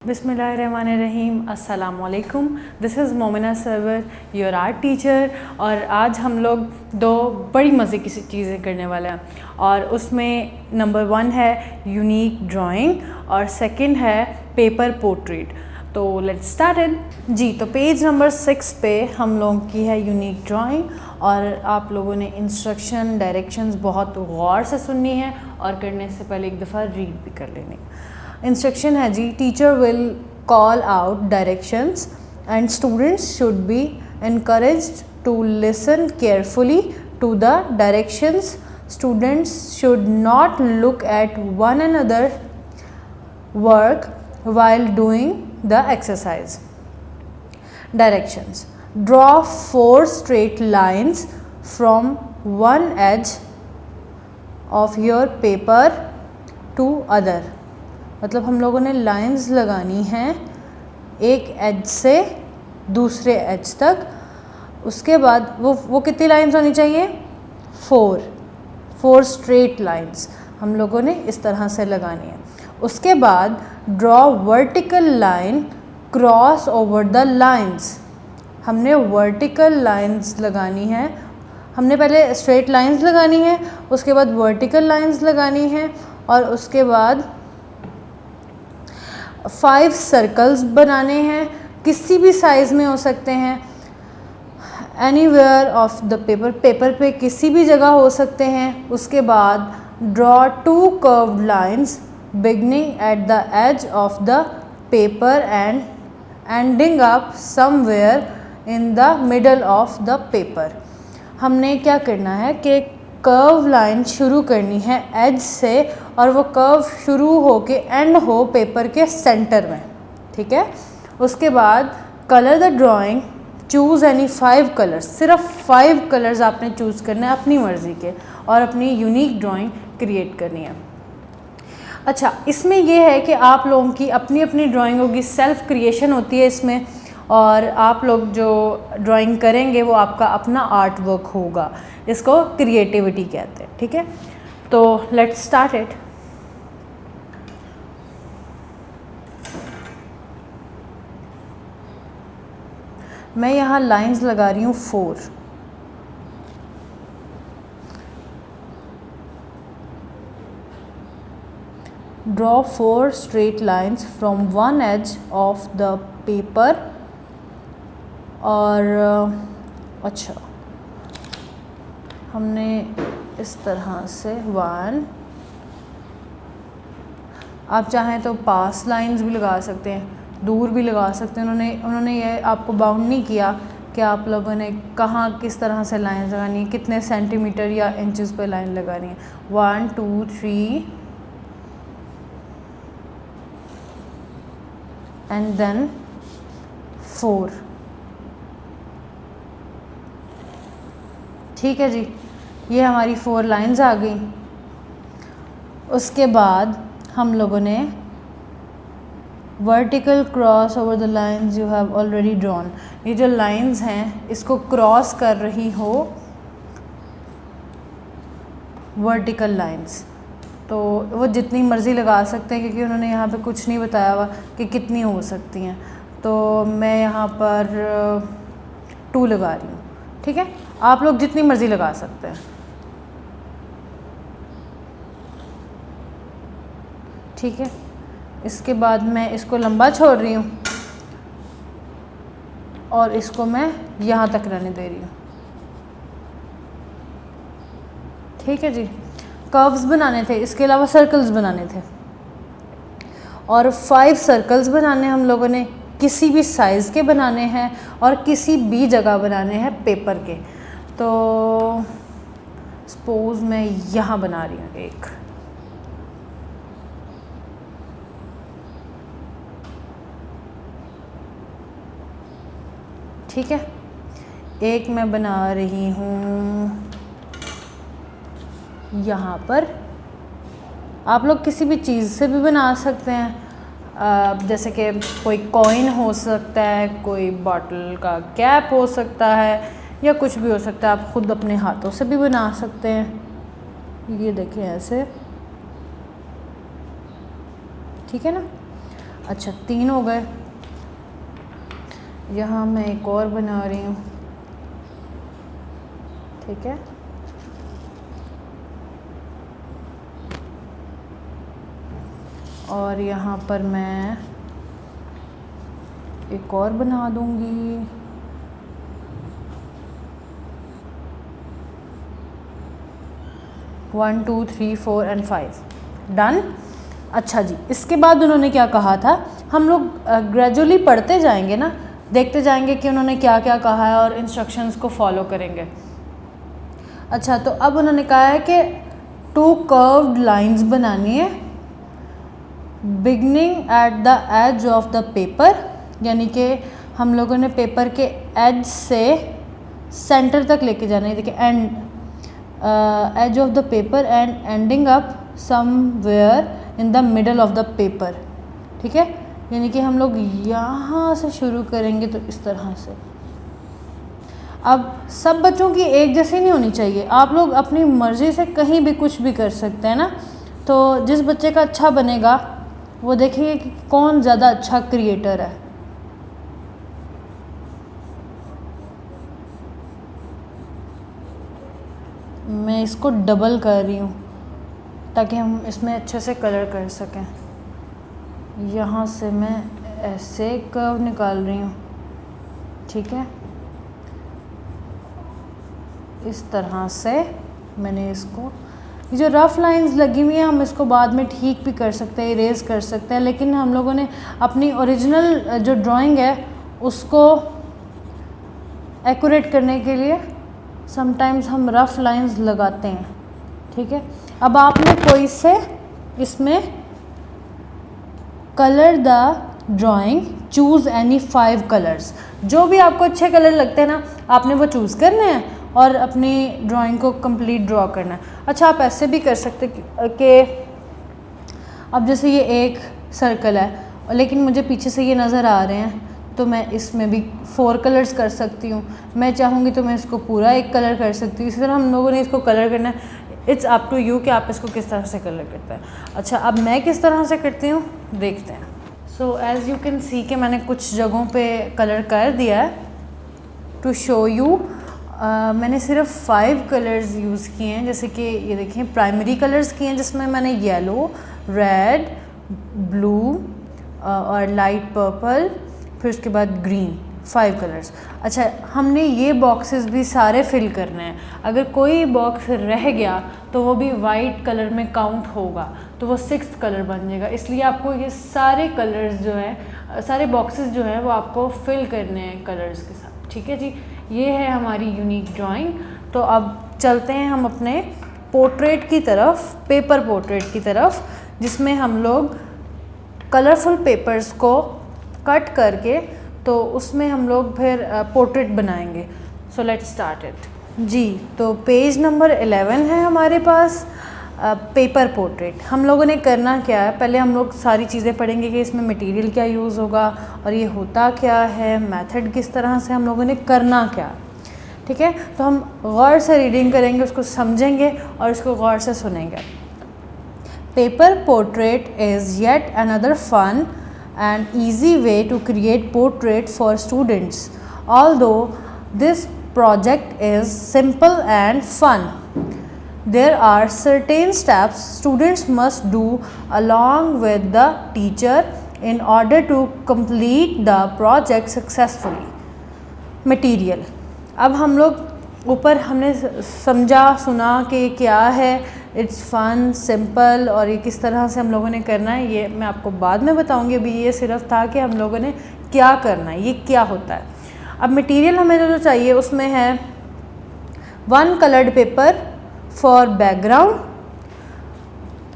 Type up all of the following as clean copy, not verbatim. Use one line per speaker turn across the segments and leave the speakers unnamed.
बिस्मिल्लाहिर्रहमानिर्रहीम, अस्सलाम वालेकुम। This is Momina Sarwar, your art teacher. और आज हम लोग दो बड़ी मज़े की चीज़ें करने वाले हैं, और उसमें नंबर 1 है यूनिक ड्राइंग और सेकंड है पेपर पोर्ट्रेट। तो लेट्स स्टार्ट। जी, तो पेज नंबर 6 पे हम लोगों की है यूनिक ड्राइंग, और आप लोगों ने इंस्ट्रक्शन डायरेक्शंस बहुत गौर से सुननी है और करने से पहले एक दफ़ा रीड भी कर लेनी। इंस्ट्रक्शन है जी, teacher will call out directions and students should be encouraged to listen carefully to the directions. Students should not look at one another work while doing the exercise. Directions: draw 4 straight lines from one edge of your paper to other. मतलब हम लोगों ने lines लगानी हैं एक as से दूसरे as तक। उसके बाद वो कितनी लाइंस होनी चाहिए? 4 स्ट्रेट लाइंस हम लोगों ने इस तरह से लगानी है। उसके बाद draw vertical line cross over the lines. हमने वर्टिकल लाइंस लगानी है, हमने पहले स्ट्रेट लाइंस लगानी है, उसके बाद वर्टिकल लाइंस लगानी है, और उसके बाद 5 सर्कल्स बनाने हैं, किसी भी साइज़ में हो सकते हैं, एनीवेयर ऑफ द पेपर पे किसी भी जगह हो सकते हैं। उसके बाद draw 2 curved lines beginning at the edge of the paper and ending up somewhere in the middle of the paper. हमने क्या करना है कि कर्व लाइन शुरू करनी है एज से, और वो कर्व शुरू हो के एंड हो पेपर के सेंटर में, ठीक है। उसके बाद colour the drawing, choose any 5 colours. सिर्फ 5 कलर्स आपने चूज़ करना है अपनी मर्ज़ी के, और अपनी यूनिक ड्राइंग क्रिएट करनी है। अच्छा, इसमें यह है कि आप लोगों की अपनी अपनी ड्राइंग होगी, सेल्फ क्रिएशन होती है इसमें, और आप लोग जो ड्राइंग करेंगे वो आपका अपना आर्ट वर्क होगा। इसको क्रिएटिविटी कहते हैं, ठीक है। तो लेट्स स्टार्ट इट। मैं यहाँ लाइंस लगा रही हूँ 4। Draw 4 straight lines from one edge of the paper. और अच्छा, हमने इस तरह से 1, आप चाहें तो पास लाइंस भी लगा सकते हैं, दूर भी लगा सकते हैं। उन्होंने ये आपको बाउंड नहीं किया कि आप लोगों ने कहाँ किस तरह से लाइन लगानी है, कितने सेंटीमीटर या इंचेस पे लाइन लगानी है। 1 2 3 एंड देन 4। ठीक है जी, ये हमारी 4 लाइंस आ गई। उसके बाद हम लोगों ने vertical cross over the lines you have already drawn. ये जो लाइंस हैं इसको क्रॉस कर रही हो वर्टिकल लाइंस, तो वो जितनी मर्ज़ी लगा सकते हैं, क्योंकि उन्होंने यहाँ पे कुछ नहीं बताया हुआ कि कितनी हो सकती हैं। तो मैं यहाँ पर 2 लगा रही हूँ, ठीक है। आप लोग जितनी मर्ज़ी लगा सकते हैं, ठीक है। इसके बाद मैं इसको लंबा छोड़ रही हूँ और इसको मैं यहाँ तक रहने दे रही हूँ, ठीक है जी। कर्व्स बनाने थे, इसके अलावा सर्कल्स बनाने थे, और 5 सर्कल्स बनाने हम लोगों ने, किसी भी साइज़ के बनाने हैं और किसी भी जगह बनाने हैं पेपर के। तो सपोज़ मैं यहाँ बना रही हूँ एक, ठीक है। एक मैं बना रही हूँ यहाँ पर। आप लोग किसी भी चीज़ से भी बना सकते हैं, जैसे कि कोई कॉइन हो सकता है, कोई बॉटल का कैप हो सकता है, या कुछ भी हो सकता है। आप ख़ुद अपने हाथों से भी बना सकते हैं। ये देखें ऐसे, ठीक है ना। अच्छा 3 हो गए। यहाँ मैं एक और बना रही हूँ, ठीक है। और यहाँ पर मैं एक और बना दूँगी। One, 2, 3, 4 and 5 done. अच्छा जी, इसके बाद उन्होंने क्या कहा था, हम लोग ग्रेजुअली पढ़ते जाएंगे ना, देखते जाएंगे कि उन्होंने क्या क्या कहा है और इंस्ट्रक्शंस को फॉलो करेंगे। अच्छा, तो अब उन्होंने कहा है कि 2 कर्व्ड लाइंस बनानी है beginning at the edge of the paper, यानी कि हम लोगों ने पेपर के एज से सेंटर तक लेके जाना है। देखिए and edge of the paper and ending up somewhere in the middle of the paper, ठीक है। यानी कि हम लोग यहाँ से शुरू करेंगे तो इस तरह से। अब सब बच्चों की एक जैसी नहीं होनी चाहिए, आप लोग अपनी मर्ज़ी से कहीं भी कुछ भी कर सकते हैं ना। तो जिस बच्चे का अच्छा बनेगा वो देखिए कि कौन ज़्यादा अच्छा क्रिएटर है। मैं इसको डबल कर रही हूँ ताकि हम इसमें अच्छे से कलर कर सकें। यहाँ से मैं ऐसे कर्व निकाल रही हूँ, ठीक है। इस तरह से मैंने इसको, जो रफ़ लाइंस लगी हुई हैं हम इसको बाद में ठीक भी कर सकते हैं, इरेज कर सकते हैं, लेकिन हम लोगों ने अपनी ओरिजिनल जो ड्राइंग है उसको एक्यूरेट करने के लिए समटाइम्स हम रफ़ लाइंस लगाते हैं, ठीक है। अब आपने कोई से इसमें colour the drawing, choose any 5 colours, जो भी आपको अच्छे कलर लगते हैं ना आपने वो चूज़ करने हैं और अपनी ड्राइंग को कंप्लीट ड्रॉ करना है। अच्छा, आप ऐसे भी कर सकते कि अब जैसे ये एक सर्कल है लेकिन मुझे पीछे से ये नज़र आ रहे हैं, तो मैं इसमें भी 4 कलर्स कर सकती हूँ। मैं चाहूँगी तो मैं इसको पूरा एक कलर कर सकती हूँ। इसी तरह हम लोगों ने इसको कलर करना है, इट्स अप टू यू कि आप इसको किस तरह से कलर करते हैं। अच्छा, अब मैं किस तरह से करती हूँ देखते हैं। So as you can see कि मैंने कुछ जगहों पे कलर कर दिया है। टू शो यू मैंने सिर्फ 5 कलर्स यूज़ किए हैं, जैसे कि ये देखें प्राइमरी कलर्स किए हैं जिसमें मैंने येलो, रेड, ब्लू और लाइट पर्पल, फिर उसके बाद ग्रीन, 5 कलर्स। अच्छा, हमने ये बॉक्सेस भी सारे फिल करने हैं। अगर कोई बॉक्स रह गया तो वो भी वाइट कलर में काउंट होगा, तो वो 6th कलर बन जाएगा। इसलिए आपको ये सारे कलर्स जो हैं, सारे बॉक्सेस जो हैं वो आपको फिल करने हैं कलर्स के साथ, ठीक है जी। ये है हमारी यूनिक ड्राइंग। तो अब चलते हैं हम अपने पोर्ट्रेट की तरफ, पेपर पोर्ट्रेट की तरफ, जिसमें हम लोग कलरफुल पेपर्स को कट करके तो उसमें हम लोग फिर पोर्ट्रेट बनाएंगे। सो लेट्स स्टार्ट इट जी। तो पेज नंबर 11 है हमारे पास, पेपर पोर्ट्रेट। हम लोगों ने करना क्या है, पहले हम लोग सारी चीज़ें पढ़ेंगे कि इसमें मटेरियल क्या यूज़ होगा और ये होता क्या है, मेथड किस तरह से हम लोगों ने करना क्या, ठीक है। तो हम गौर से रीडिंग करेंगे, उसको समझेंगे और उसको गौर से सुनेंगे। Paper portrait is yet another fun and easy way to create portrait for students. Although this project is simple and fun, there are certain steps students must do along with the teacher in order to complete the project successfully. Material, अब हम लोग ऊपर हमने समझा सुना कि क्या है, इट्स फन, सिंपल, और ये किस तरह से हम लोगों ने करना है ये मैं आपको बाद में बताऊंगी। अभी ये सिर्फ था कि हम लोगों ने क्या करना है, ये क्या होता है। अब मटेरियल हमें जो चाहिए उसमें है 1 coloured paper for background.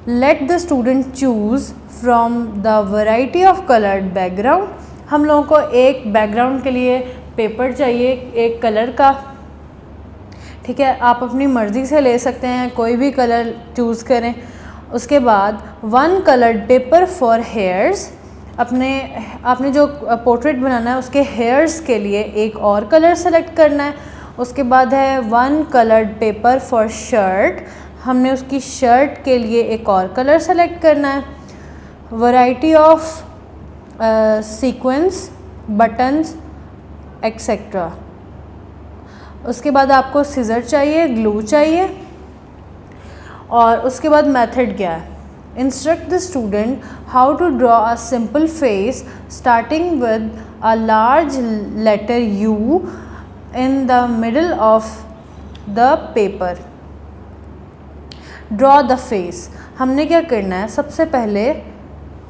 Late the student choose from the variety of coloured background. हम लोगों को एक बैकग्राउंड के लिए पेपर चाहिए एक कलर का, ठीक है। आप अपनी मर्ज़ी से ले सकते हैं, कोई भी कलर चूज़ करें। उसके बाद 1 कलर्ड पेपर फॉर हेयर्स। आपने जो पोर्ट्रेट बनाना है उसके हेयर्स के लिए एक और कलर सेलेक्ट करना है। उसके बाद है 1 कलर्ड पेपर फॉर शर्ट। हमने उसकी शर्ट के लिए एक और कलर सेलेक्ट करना है। Variety of sequence, buttons etcetera. उसके बाद आपको सीजर चाहिए, ग्लू चाहिए, और उसके बाद मेथड क्या है, instruct the student how to draw a simple face starting with a large letter U in the middle of the paper. Draw the face, हमने क्या करना है, सबसे पहले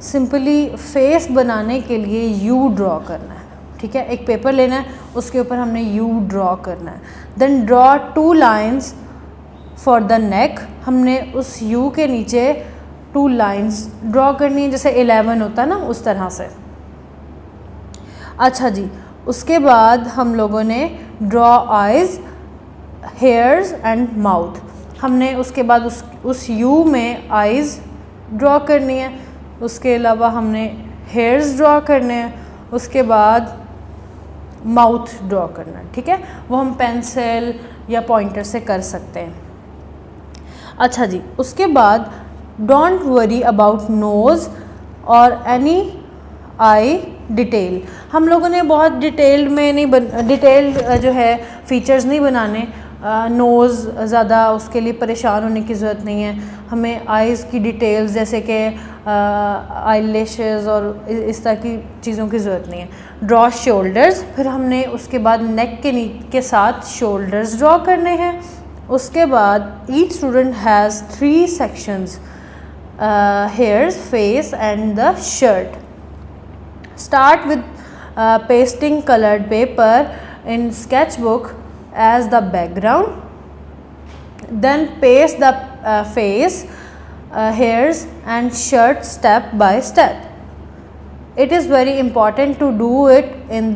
सिंपली फेस बनाने के लिए यू ड्रॉ करना है, ठीक है। एक पेपर लेना है, उसके ऊपर हमने यू ड्रॉ करना है। Then draw 2 lines for the neck, हमने उस यू के नीचे 2 लाइन्स ड्रॉ करनी है, जैसे 11 होता है ना, उस तरह से। अच्छा जी, उसके बाद हम लोगों ने draw eyes, hairs and mouth, हमने उसके बाद उस यू में आइज़ ड्रॉ करनी है, उसके अलावा हमने हेयर्स ड्रॉ करने हैं, उसके बाद माउथ ड्रॉ करना है, ठीक है। वो हम पेंसिल या पॉइंटर से कर सकते हैं। अच्छा जी, उसके बाद डोंट वरी अबाउट नोज़ और एनी आई डिटेल, हम लोगों ने बहुत डिटेल्ड में नहीं डिटेल्ड जो है फीचर्स नहीं बनाने, नोज़ ज़्यादा उसके लिए परेशान होने की ज़रूरत नहीं है, हमें आइज़ की डिटेल्स जैसे कि आईलैशेस और इस तरह की चीज़ों की ज़रूरत नहीं है। ड्रॉ शोल्डर्स, फिर हमने उसके बाद नेक के साथ शोल्डर्स ड्रॉ करने हैं। उसके बाद each student has 3 sections, hairs, face and the shirt. Start with pasting colored paper in sketchbook as the background. Then paste the face, hairs and shirt step by step. It is very important to do it in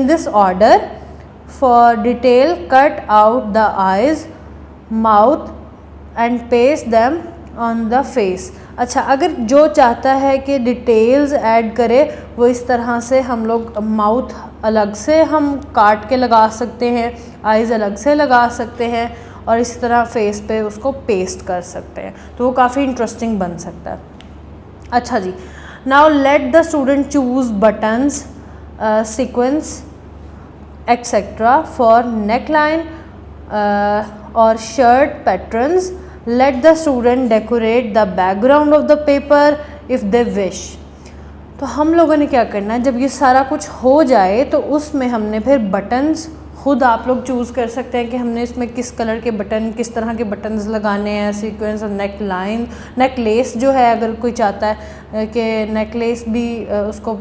this order. For detail, cut out the eyes, mouth and paste them on the face. अच्छा, अगर जो चाहता है कि details add करे, वो इस तरह से हम लोग माउथ अलग से हम काट के लगा सकते हैं, आइज़ अलग से लगा सकते हैं, और इस तरह फेस पे उसको पेस्ट कर सकते हैं, तो वो काफ़ी इंटरेस्टिंग बन सकता है। अच्छा जी, now let the student choose buttons, sequence etcetera for neckline और shirt patterns. Let the student decorate the background of the paper if they wish. तो हम लोगों ने क्या करना है, जब ये सारा कुछ हो जाए तो उसमें हमने फिर बटन्स खुद आप लोग चूज़ कर सकते हैं कि हमने इसमें किस कलर के बटन, किस तरह के बटन्स लगाने हैं, सीक्वेंस और नेक लाइन, नेक लेस जो है, अगर कोई चाहता है कि नेक लेस भी उसको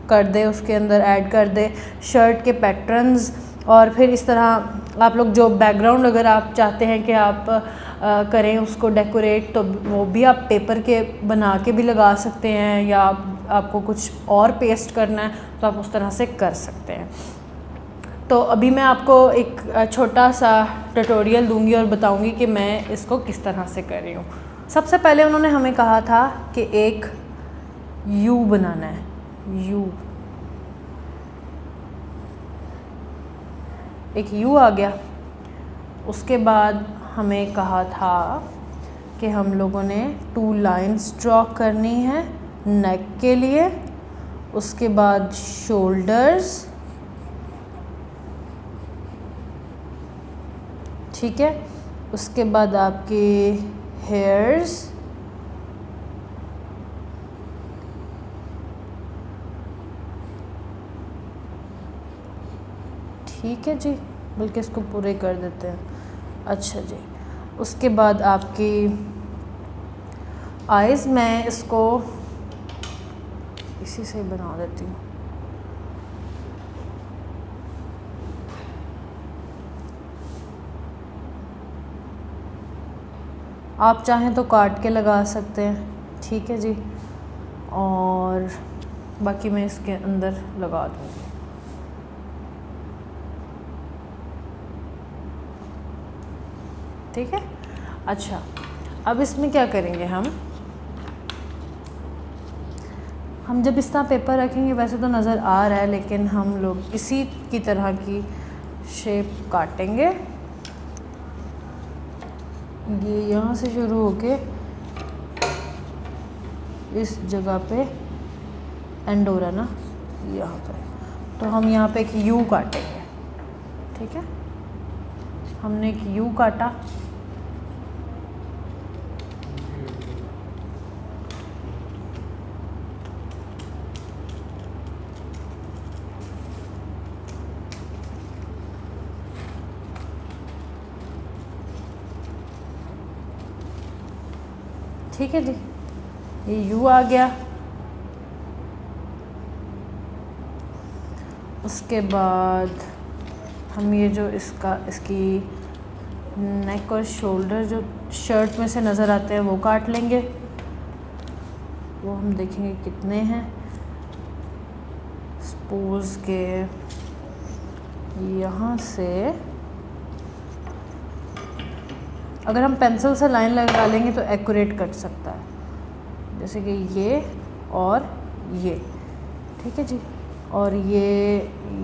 कर दे, उसके अंदर ऐड कर दे, शर्ट के पैटर्न्स, और फिर इस तरह आप लोग जो बैकग्राउंड अगर आप चाहते हैं कि आप करें उसको डेकोरेट, तो वो भी आप पेपर के बना के भी लगा सकते हैं, या आपको कुछ और पेस्ट करना है तो आप उस तरह से कर सकते हैं। तो अभी मैं आपको एक छोटा सा ट्यूटोरियल दूंगी और बताऊंगी कि मैं इसको किस तरह से कर रही हूँ। सबसे पहले उन्होंने हमें कहा था कि एक यू बनाना है, यू, एक यू आ गया। उसके बाद हमें कहा था कि हम लोगों ने 2 लाइन्स ड्रॉ करनी है नेक के लिए, उसके बाद शोल्डर्स, ठीक है, उसके बाद आपके हेयर्स, ठीक है जी, बल्कि इसको पूरे कर देते हैं। अच्छा जी, उसके बाद आपकी आइज़, मैं इसको इसी से बना देती हूँ। आप चाहें तो काट के लगा सकते हैं, ठीक है जी, और बाकी मैं इसके अंदर लगा दूँगी। ठीक है। अच्छा, अब इसमें क्या करेंगे, हम जब इस तरह पेपर रखेंगे, वैसे तो नज़र आ रहा है, लेकिन हम लोग इसी की तरह की शेप काटेंगे। ये यहाँ से शुरू होके इस जगह पे एंड हो रहा है ना यहाँ पे, तो हम यहाँ पे एक यू काटेंगे। ठीक है, हमने एक यू काटा, ठीक है जी, ये यू आ गया। उसके बाद हम ये जो इसकी नेक और शोल्डर जो शर्ट में से नज़र आते हैं वो काट लेंगे। वो हम देखेंगे कितने हैं। सपोज के यहाँ से अगर हम पेंसिल से लाइन लगा लेंगे तो एक्यूरेट कट सकता है, जैसे कि ये और ये। ठीक है जी, और ये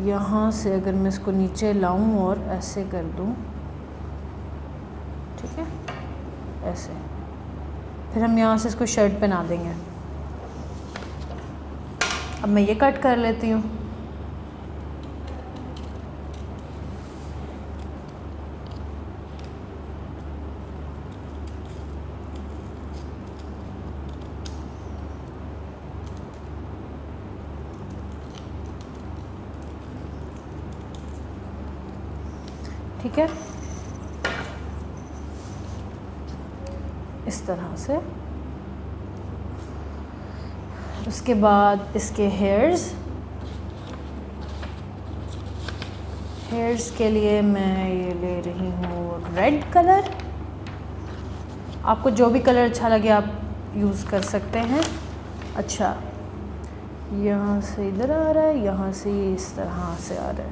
यहाँ से अगर मैं इसको नीचे लाऊं और ऐसे कर दूं, ठीक है, ऐसे, फिर हम यहाँ से इसको शर्ट पहना देंगे। अब मैं ये कट कर लेती हूँ। ठीक है, इस तरह से। उसके बाद इसके हेयर्स के लिए मैं ये ले रही हूँ रेड कलर। आपको जो भी कलर अच्छा लगे आप यूज़ कर सकते हैं। अच्छा, यहाँ से इधर आ रहा है, यहाँ से इस तरह से आ रहा है।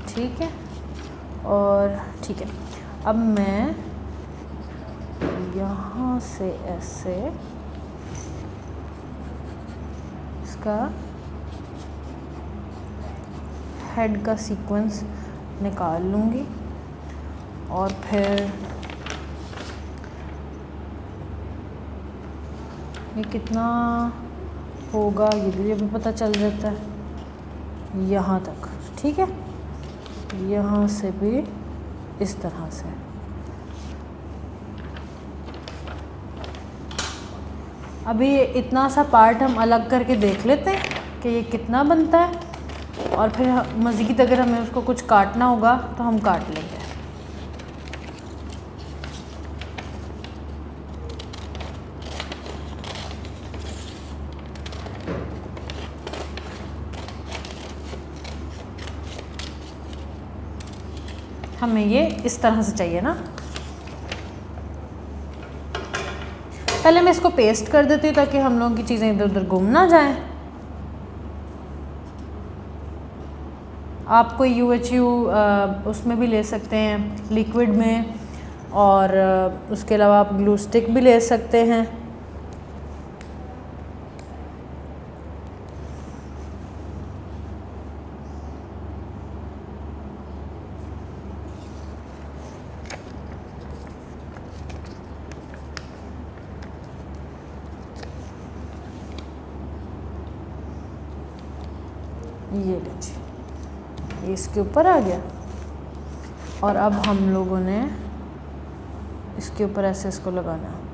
ठीक है, और ठीक है, अब मैं यहाँ से ऐसे इसका हेड का सीक्वेंस निकाल लूँगी और फिर ये कितना होगा ये भी पता चल जाता है यहाँ तक। ठीक है, यहाँ से भी इस तरह से। अभी इतना सा पार्ट हम अलग करके देख लेते हैं कि ये कितना बनता है, और फिर मज़ीद अगर हमें उसको कुछ काटना होगा तो हम काट लेंगे। हमें ये इस तरह से चाहिए ना। पहले मैं इसको पेस्ट कर देती हूँ ताकि हम लोगों की चीज़ें इधर उधर गुम ना जाएं। आप कोई UHU उसमें भी ले सकते हैं, लिक्विड में, और उसके अलावा आप ग्लू स्टिक भी ले सकते हैं। ये लीजिए, ये इसके ऊपर आ गया, और अब हम लोगों ने इसके ऊपर ऐसे इसको लगाना है।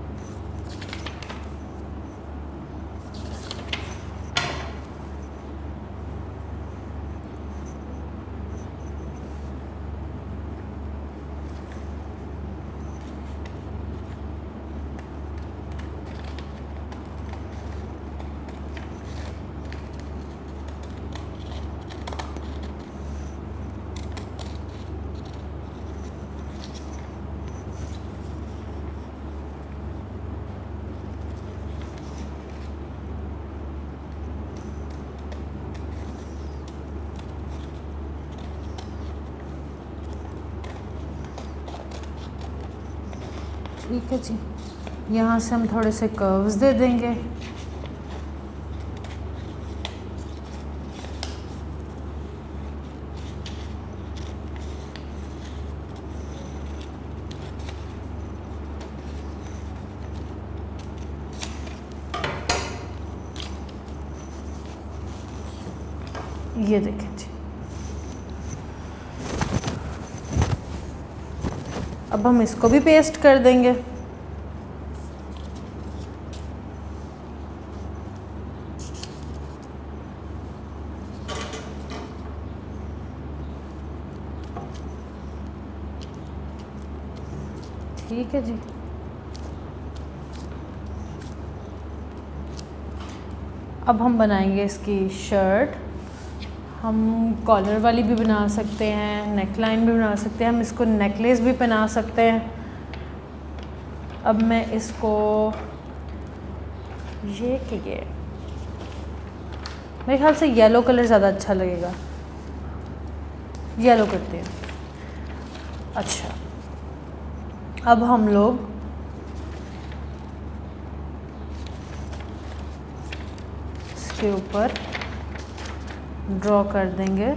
ठीक है जी, यहाँ से हम थोड़े से कर्व्स दे देंगे। ये देखें जी। अब हम इसको भी पेस्ट कर देंगे। ठीक है जी। अब हम बनाएंगे इसकी शर्ट। हम कॉलर वाली भी बना सकते हैं, नेक लाइन भी बना सकते हैं, हम इसको नेकलेस भी पहना सकते हैं। अब मैं इसको ये मेरे ख्याल से येलो कलर ज़्यादा अच्छा लगेगा, येलो करते हैं। अच्छा, अब हम लोग इसके ऊपर ड्रॉ कर देंगे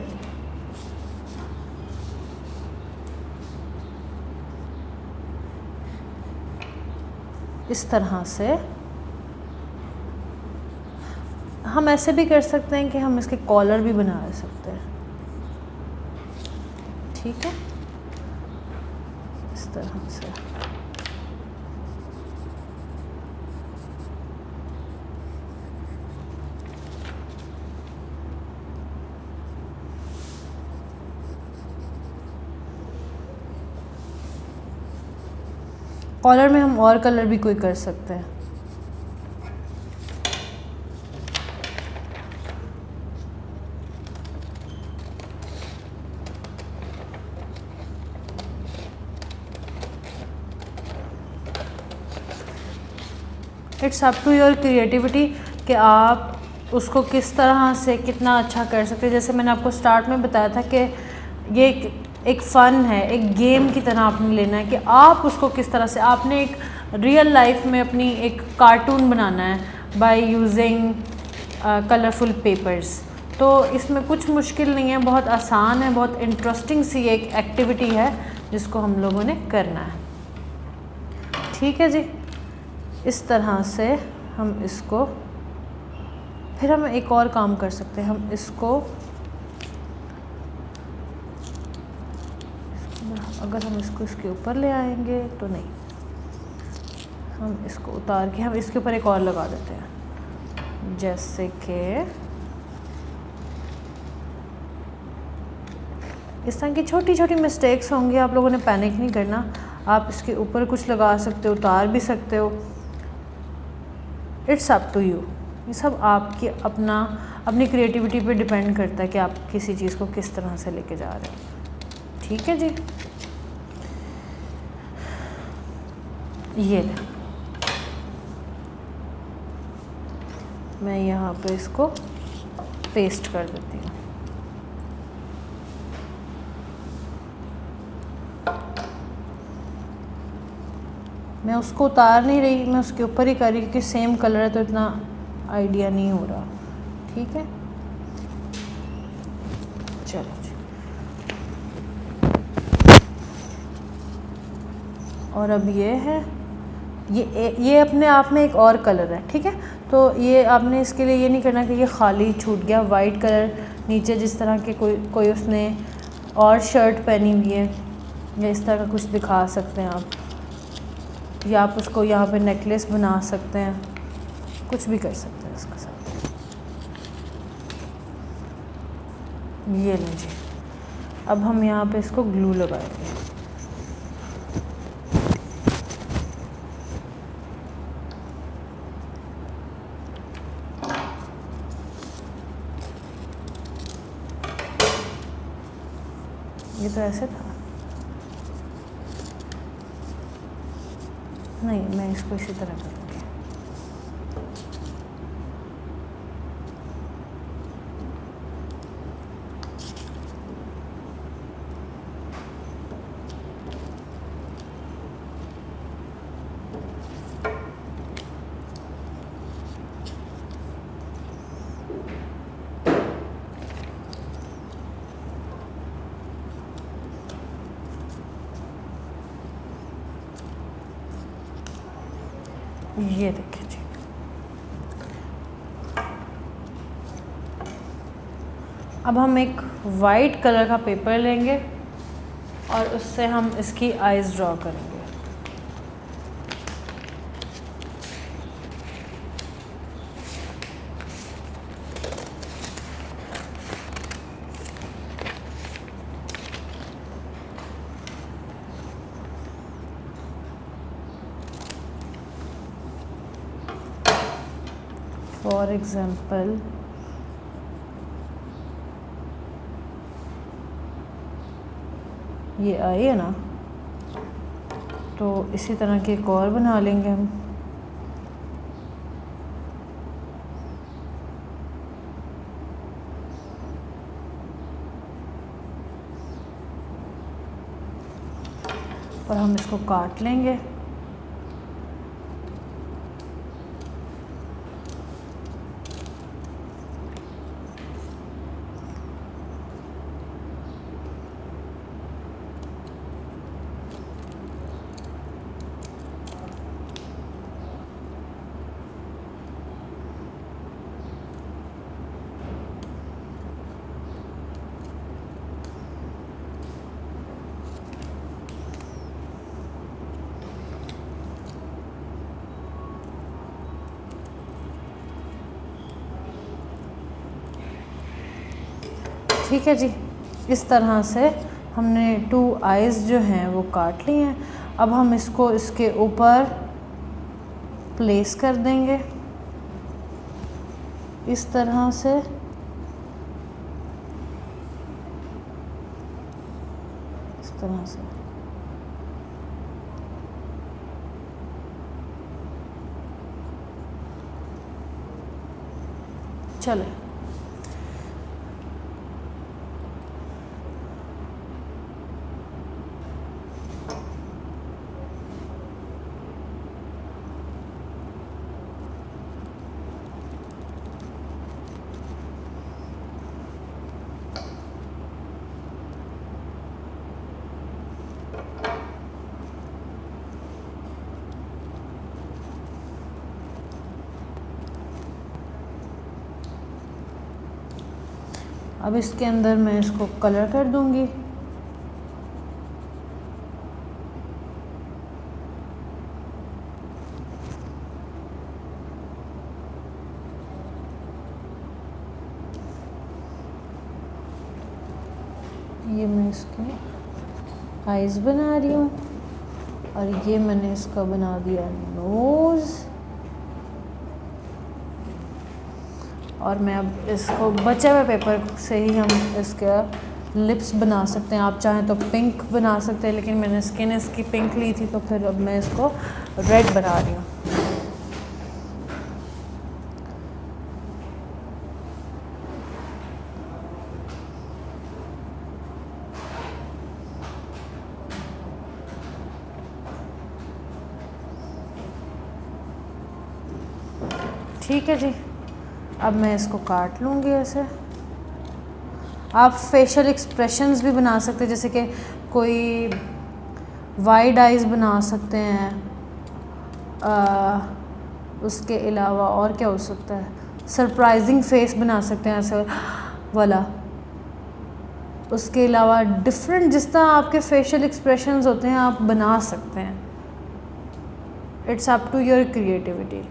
इस तरह से। हम ऐसे भी कर सकते हैं कि हम इसके कॉलर भी बना सकते हैं। ठीक है, इस तरह से। कॉलर में हम और कलर भी कोई कर सकते हैं। It's up to your creativity कि आप उसको किस तरह से कितना अच्छा कर सकते हैं। जैसे मैंने आपको स्टार्ट में बताया था कि ये एक फ़न है, एक गेम की तरह आपने लेना है कि आप उसको किस तरह से, आपने एक रियल लाइफ में अपनी एक कार्टून बनाना है बाय यूजिंग कलरफुल पेपर्स। तो इसमें कुछ मुश्किल नहीं है, बहुत आसान है, बहुत इंटरेस्टिंग सी एक एक्टिविटी है जिसको हम लोगों ने करना है। ठीक है जी, इस तरह से हम इसको, फिर हम एक और काम कर सकते हैं। हम इसको अगर हम इसको इसके ऊपर ले आएंगे तो नहीं, हम इसको उतार के हम इसके ऊपर एक और लगा देते हैं। जैसे कि इस तरह की छोटी छोटी मिस्टेक्स होंगी, आप लोगों ने पैनिक नहीं करना। आप इसके ऊपर कुछ लगा सकते हो, उतार भी सकते हो। It's up to you. ये सब आपकी अपनी क्रिएटिविटी पे डिपेंड करता है कि आप किसी चीज़ को किस तरह से लेके जा रहे हो। ठीक है जी, ये मैं यहाँ पे इसको पेस्ट कर देती हूँ। मैं उसको उतार नहीं रही, मैं उसके ऊपर ही कर रही क्योंकि सेम कलर है तो इतना आइडिया नहीं हो रहा। ठीक है, चलो जी। और अब ये है, ये अपने आप में एक और कलर है। ठीक है, तो ये आपने इसके लिए ये नहीं करना कि ये खाली छूट गया। वाइट कलर नीचे जिस तरह के कोई उसने और शर्ट पहनी हुई है या इस तरह का कुछ दिखा सकते हैं आप, या आप उसको यहाँ पे नेकलेस बना सकते हैं, कुछ भी कर सकते हैं इसके साथ। ये लीजिए, अब हम यहाँ पे इसको ग्लू लगाएंगे। ये तो ऐसे था, नहीं मैं इसको इसी तरह करूँगी। ये देखिए जी, अब हम एक वाइट कलर का पेपर लेंगे और उससे हम इसकी आइज़ ड्रॉ करेंगे। फॉर एग्ज़ाम्पल ये आई है ना, तो इसी तरह की एक और बना लेंगे हम। और हम इसको काट लेंगे। ठीक है जी, इस तरह से हमने 2 आइज़ जो हैं वो काट ली हैं। अब हम इसको इसके ऊपर प्लेस कर देंगे इस तरह से। इस तरह से चले। अब इसके अंदर मैं इसको कलर कर दूंगी। ये मैं इसके आइज़ बना रही हूँ और ये मैंने इसका बना दिया नोज़। और मैं अब इसको बचे हुए पेपर से ही हम इसके लिप्स बना सकते हैं। आप चाहें तो पिंक बना सकते हैं, लेकिन मैंने स्किन इसकी पिंक ली थी तो फिर अब मैं इसको रेड बना रही हूँ। ठीक है जी, अब मैं इसको काट लूँगी ऐसे। आप फेशियल एक्सप्रेशंस भी बना सकते हैं, जैसे कि कोई वाइड आइज़ बना सकते हैं। उसके अलावा और क्या हो सकता है, सरप्राइजिंग फेस बना सकते हैं ऐसे वाला। उसके अलावा डिफरेंट जिस तरह आपके फेशियल एक्सप्रेशंस होते हैं आप बना सकते हैं। It's up to your creativity.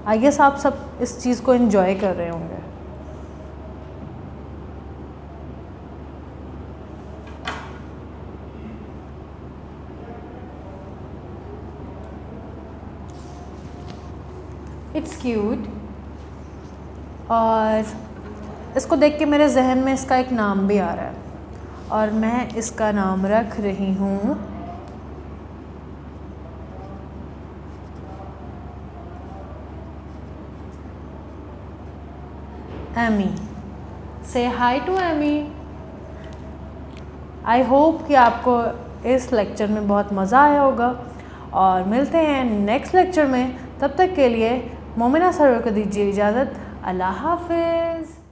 I guess आप सब इस चीज़ को एंजॉय कर रहे होंगे। It's cute. और इसको देख के मेरे जहन में इसका एक नाम भी आ रहा है और मैं इसका नाम रख रही हूँ Amy. Say hi to Amy. I hope कि आपको इस लेक्चर में बहुत मज़ा आया होगा और मिलते हैं नेक्स्ट लेक्चर में। तब तक के लिए मोमिना सरोवर को दीजिए इजाज़त। अल्लाह हाफिज़।